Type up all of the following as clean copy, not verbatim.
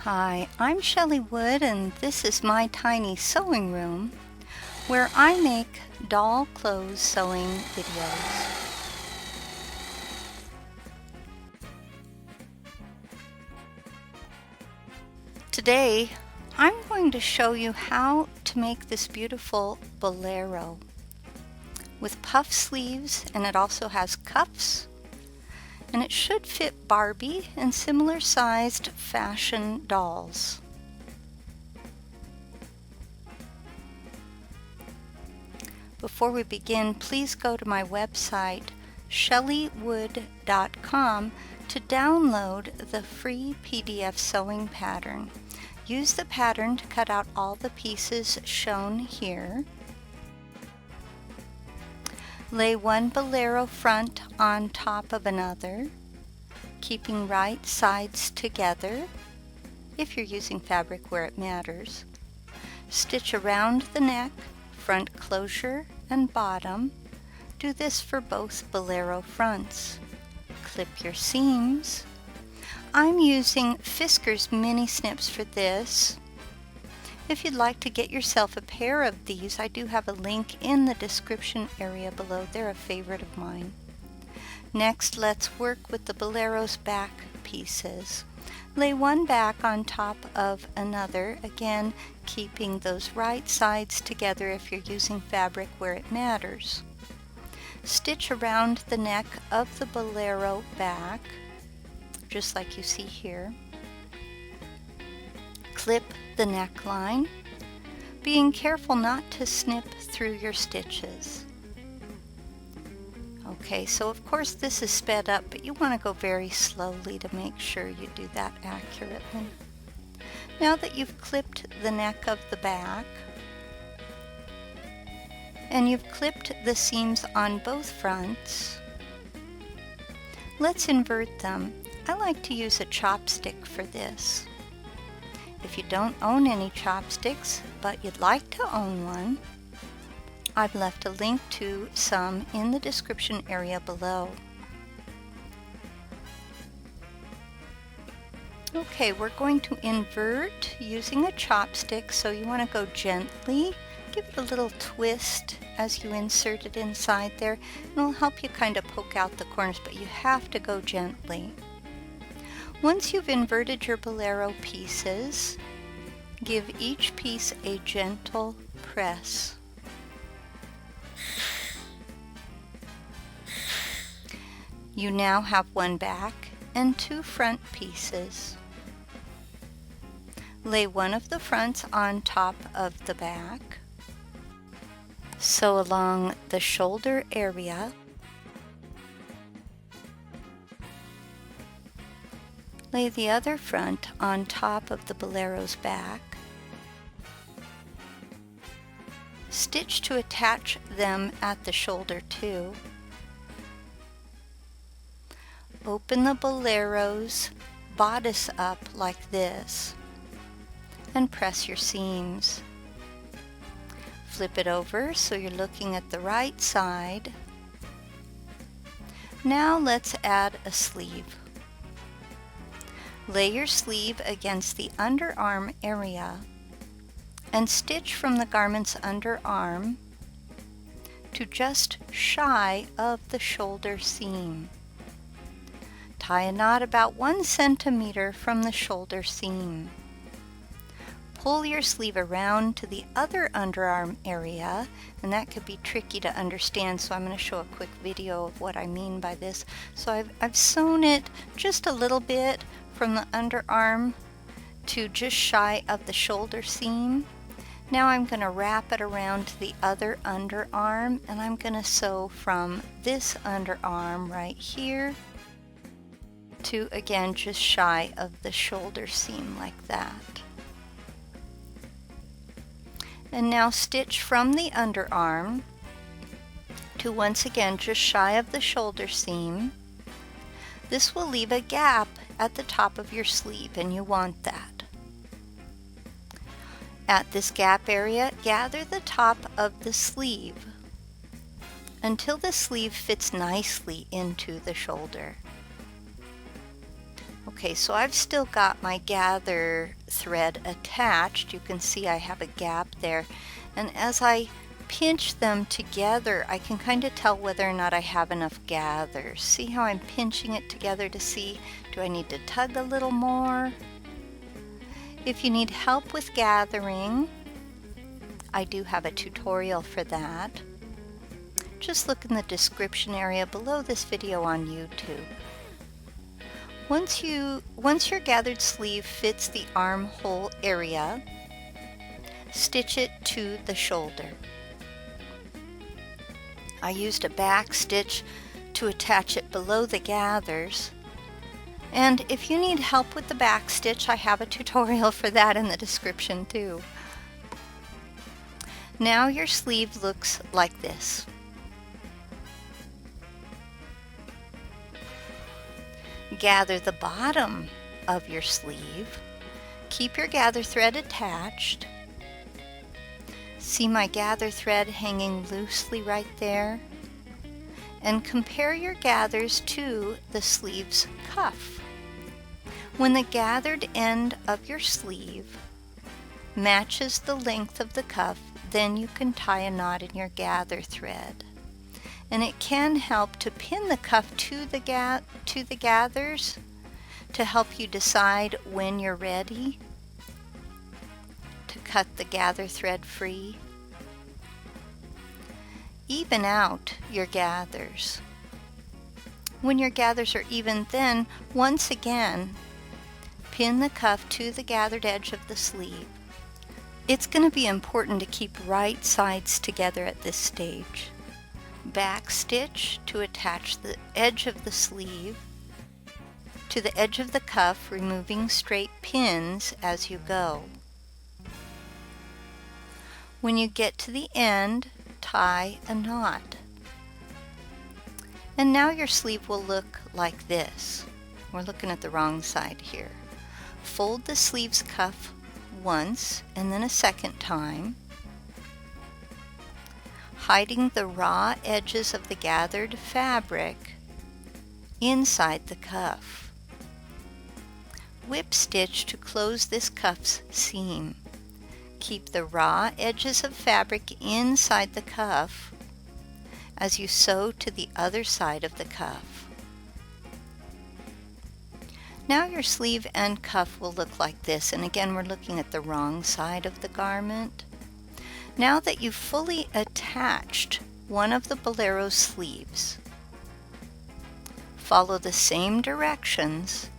Hi, I'm ChellyWood and this is my tiny sewing room where I make doll clothes sewing videos. Today I'm going to show you how to make this beautiful bolero with puff sleeves, and it also has cuffs, and it should fit Barbie and similar sized fashion dolls. Before we begin, please go to my website ChellyWood.com to download the free PDF sewing pattern. Use the pattern to cut out all the pieces shown here. Lay one bolero front on top of another, keeping right sides together if you're using fabric where it matters. Stitch around the neck, front closure and bottom. Do this for both bolero fronts. Clip your seams. I'm using Fisker's mini snips for this. If you'd like to get yourself a pair of these, I do have a link in the description area below. They're a favorite of mine. Next, let's work with the bolero's back pieces. Lay one back on top of another, again keeping those right sides together if you're using fabric where it matters. Stitch around the neck of the bolero back, just like you see here. Clip the neckline, being careful not to snip through your stitches. Okay, so of course this is sped up, but you want to go very slowly to make sure you do that accurately. Now that you've clipped the neck of the back, and you've clipped the seams on both fronts, let's invert them. I like to use a chopstick for this. If you don't own any chopsticks, but you'd like to own one, I've left a link to some in the description area below. Okay, we're going to invert using a chopstick, so you want to go gently. Give it a little twist as you insert it inside there, and it'll help you kind of poke out the corners, but you have to go gently. Once you've inverted your bolero pieces, give each piece a gentle press. You now have one back and two front pieces. Lay one of the fronts on top of the back. Sew along the shoulder area. Lay the other front on top of the bolero's back. Stitch to attach them at the shoulder too. Open the bolero's bodice up like this and press your seams. Flip it over so you're looking at the right side. Now let's add a sleeve. Lay your sleeve against the underarm area and stitch from the garment's underarm to just shy of the shoulder seam. Tie a knot about 1 centimeter from the shoulder seam. Pull your sleeve around to the other underarm area, and that could be tricky to understand, so I'm going to show a quick video of what I mean by this. So I've sewn it just a little bit from the underarm to just shy of the shoulder seam. Now I'm going to wrap it around to the other underarm, and I'm going to sew from this underarm right here to, again, just shy of the shoulder seam like that. And now stitch from the underarm to, once again, just shy of the shoulder seam. This will leave a gap at the top of your sleeve, and you want that. At this gap area, gather the top of the sleeve until the sleeve fits nicely into the shoulder. Okay, so I've still got my gather thread attached. You can see I have a gap there. And as I pinch them together, I can kind of tell whether or not I have enough gathers. See how I'm pinching it together to see, do I need to tug a little more? If you need help with gathering, I do have a tutorial for that. Just look in the description area below this video on YouTube. Once your gathered sleeve fits the armhole area, stitch it to the shoulder. I used a back stitch to attach it below the gathers. And if you need help with the back stitch, I have a tutorial for that in the description too. Now your sleeve looks like this. Gather the bottom of your sleeve. Keep your gather thread attached. See my gather thread hanging loosely right there? And compare your gathers to the sleeve's cuff. When the gathered end of your sleeve matches the length of the cuff, then you can tie a knot in your gather thread. And it can help to pin the cuff to the gathers to help you decide when you're ready to cut the gather thread free. Even out your gathers. When your gathers are even, then once again pin the cuff to the gathered edge of the sleeve. It's going to be important to keep right sides together at this stage. Backstitch to attach the edge of the sleeve to the edge of the cuff, removing straight pins as you go. When you get to the end, tie a knot. And now your sleeve will look like this. We're looking at the wrong side here. Fold the sleeve's cuff once and then a second time, hiding the raw edges of the gathered fabric inside the cuff. Whip stitch to close this cuff's seam. Keep the raw edges of fabric inside the cuff as you sew to the other side of the cuff. Now your sleeve and cuff will look like this, and again we're looking at the wrong side of the garment. Now that you've fully attached one of the Bolero sleeves, follow the same directions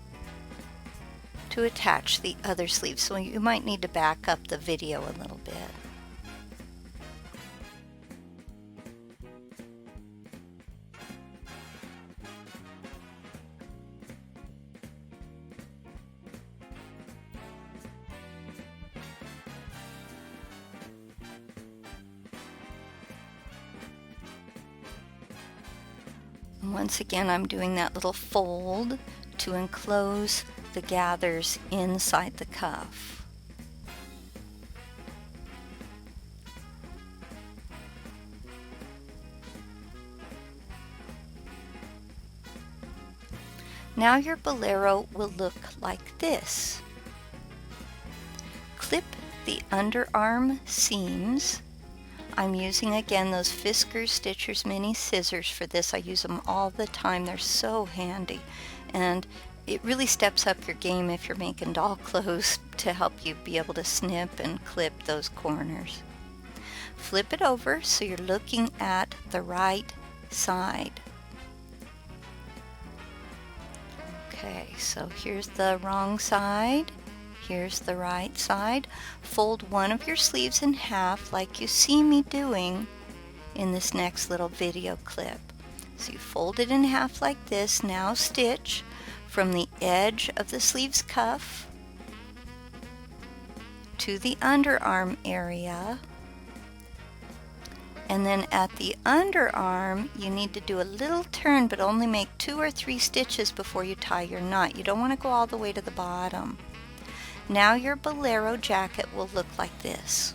to attach the other sleeve. So you might need to back up the video a little bit. Once again, I'm doing that little fold to enclose the gathers inside the cuff. Now your Bolero will look like this. Clip the underarm seams. I'm using again those Fiskars Stitchers mini scissors for this. I use them all the time. They're so handy, and it really steps up your game if you're making doll clothes to help you be able to snip and clip those corners. Flip it over so you're looking at the right side. Okay, so here's the wrong side. Here's the right side. Fold one of your sleeves in half like you see me doing in this next little video clip. So you fold it in half like this. Now stitch from the edge of the sleeve's cuff to the underarm area. And then at the underarm, you need to do a little turn, but only make 2 or 3 stitches before you tie your knot. You don't want to go all the way to the bottom. Now your Bolero jacket will look like this.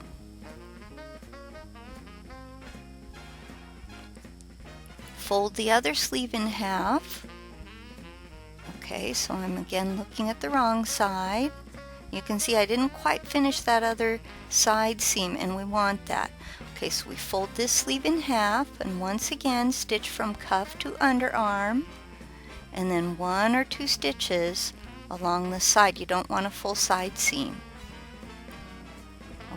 Fold the other sleeve in half. Okay, Okay, so I'm again looking at the wrong side. You can see I didn't quite finish that other side seam, and we want that. Okay, so we fold this sleeve in half, and once again stitch from cuff to underarm, and then 1 or 2 stitches along the side. You don't want a full side seam.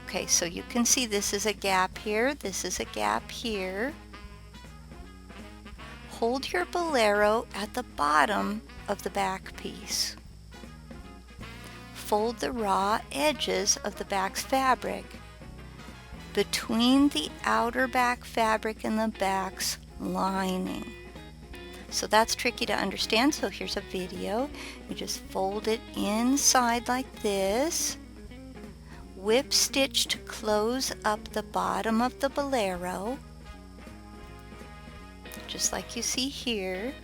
Okay, so you can see this is a gap here, this is a gap here. Hold your bolero at the bottom of the back piece. Fold the raw edges of the back's fabric between the outer back fabric and the back's lining. So that's tricky to understand, so here's a video. You just fold it inside like this. Whip stitch to close up the bottom of the bolero, just like you see here.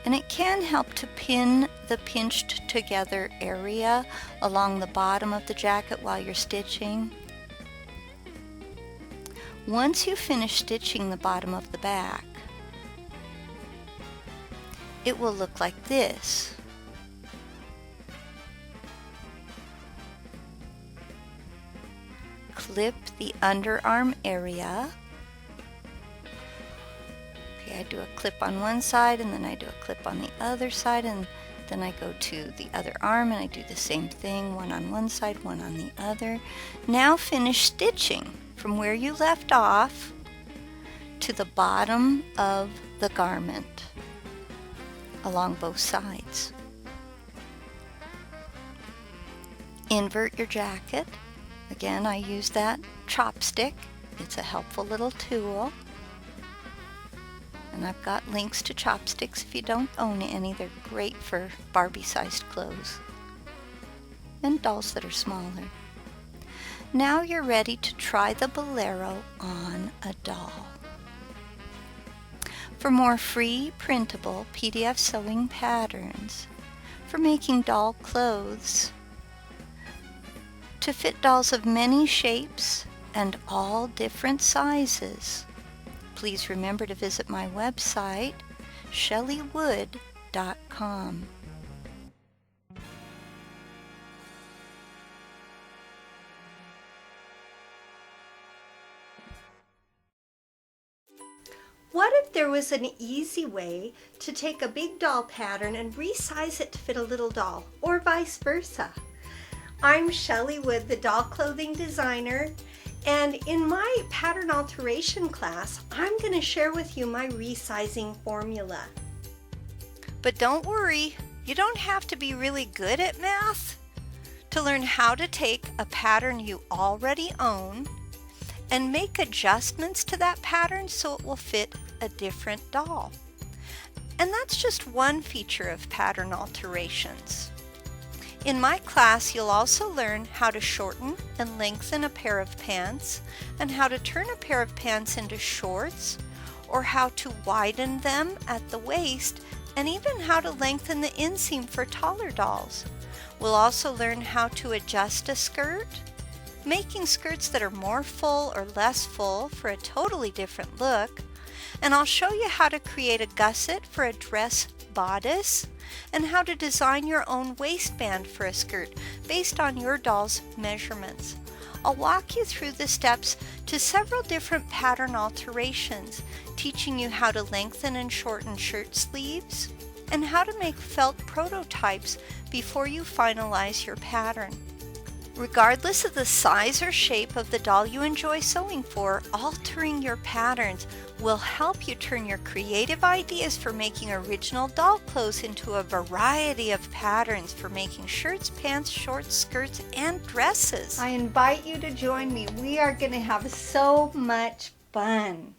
And it can help to pin the pinched together area along the bottom of the jacket while you're stitching. Once you finish stitching the bottom of the back, it will look like this. Clip the underarm area. Okay, I do a clip on one side, and then I do a clip on the other side, and then I go to the other arm and I do the same thing, one on one side, one on the other. Now finish stitching from where you left off to the bottom of the garment along both sides. Invert your jacket. Again, I use that chopstick. It's a helpful little tool. And I've got links to chopsticks if you don't own any. They're great for Barbie-sized clothes and dolls that are smaller. Now you're ready to try the bolero on a doll. For more free printable PDF sewing patterns for making doll clothes to fit dolls of many shapes and all different sizes, please remember to visit my website, ChellyWood.com. What if there was an easy way to take a big doll pattern and resize it to fit a little doll, or vice versa? I'm ChellyWood, the doll clothing designer, and in my pattern alteration class, I'm going to share with you my resizing formula. But don't worry, you don't have to be really good at math to learn how to take a pattern you already own and make adjustments to that pattern so it will fit a different doll. And that's just one feature of pattern alterations. In my class, you'll also learn how to shorten and lengthen a pair of pants, and how to turn a pair of pants into shorts, or how to widen them at the waist, and even how to lengthen the inseam for taller dolls. We'll also learn how to adjust a skirt, making skirts that are more full or less full for a totally different look, and I'll show you how to create a gusset for a dress bodice, and how to design your own waistband for a skirt based on your doll's measurements. I'll walk you through the steps to several different pattern alterations, teaching you how to lengthen and shorten shirt sleeves, and how to make felt prototypes before you finalize your pattern. Regardless of the size or shape of the doll you enjoy sewing for, altering your patterns will help you turn your creative ideas for making original doll clothes into a variety of patterns for making shirts, pants, shorts, skirts, and dresses. I invite you to join me. We are going to have so much fun.